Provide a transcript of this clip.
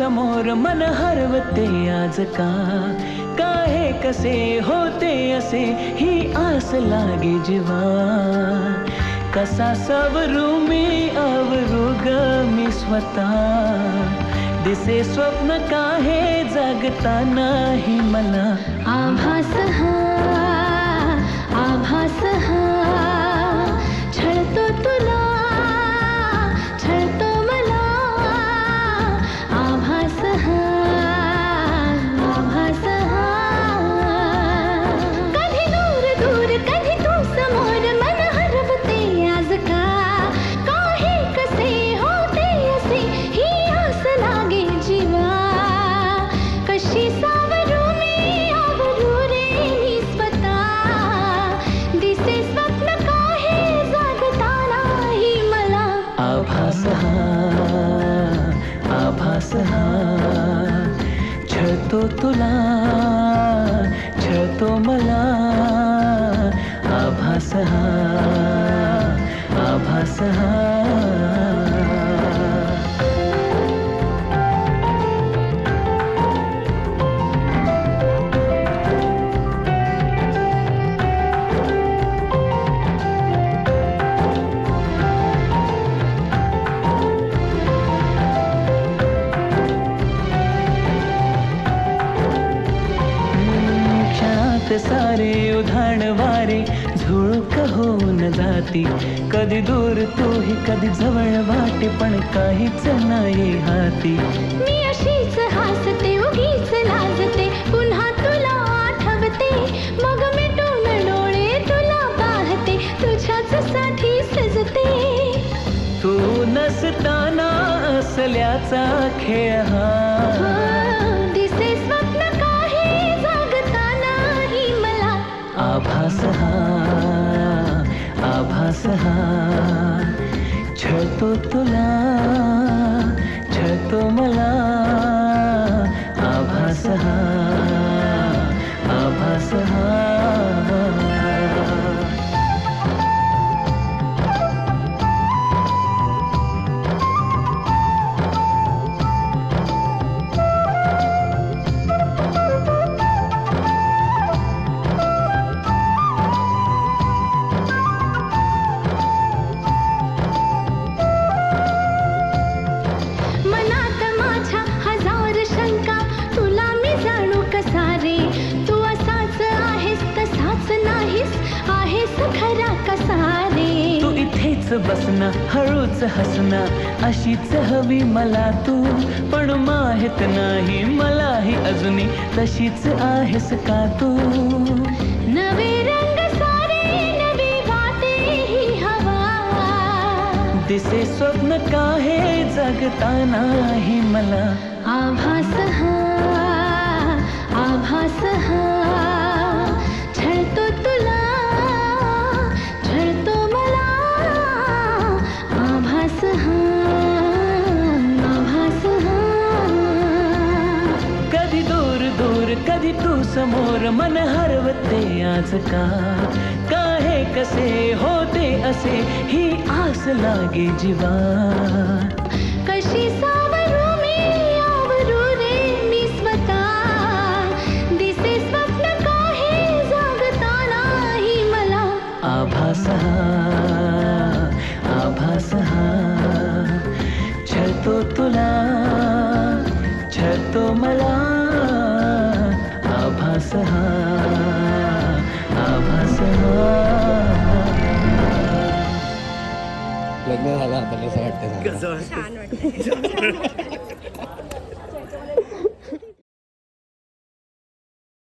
समोर मन हरवते आज का, काहे कसे होते असे ही आस लागे जीवा. कसा सवरू मी आवरू ग मी स्वतः, दिसे स्वप्न काहे जागता नाही मला. आभास हा आभास हा छळतो तुला छळतो मला. आभास हा आभास हा कधी दूर दूर कधी तू समोर मन हरवते आज का, काहे कसे होते असे ही आस लागे जीवा. कशी सावरू मी आवरू रे मी स्वतः, दिसे स्वप्न काहे जागता नाही मला. आभास हा छळतो तुला छळतो मला. आभास हा सारे उधाण वारे झुळूक होऊन जाती. कधी दूर तूही कधी जवळ वाटे पण काहीच नाही हाती. मी अशीच हसते उगीच लाजते पुन्हा तुला आठवते. मग मिटून डोळे तुला पाहते तुझ्याच साठी सजते. तू नसताना असल्याचा खेळ हा, दिसे स्वप्न काहे जागता नाही मला. आभास हा छळतो तुला छळतो मला. आभास हा मनात माझ्या हजार शंका तुला मी जाणू कसा रे. तू असाच आहेस तसाच नाहीस आहेस खरा कसा रे. तू इथेच बसना हळूच हसना अशीच हवी मला तू. पण माहित नाही मलाही अजूनही तशीच आहेस का तू. नवे रंग सारे नवी वाटे ही हवा, दिसे स्वप्न काहे जगता नाही मला. आभास हा छळतो तुला छळतो मला. आभास हा कधी दूर दूर कधी तू समोर मन हरवते आज का, काहे कसे होते असे ही आस लागे जीवा. कशी सावरू मी आवरू रे मी स्वतः, दिसे स्वप्न काहे जागता नाही मला. आभास हा छळतो तुला छळतो मला. आभास हा लग्न झालं आपल्याला असं वाटतं. छान वाटतं.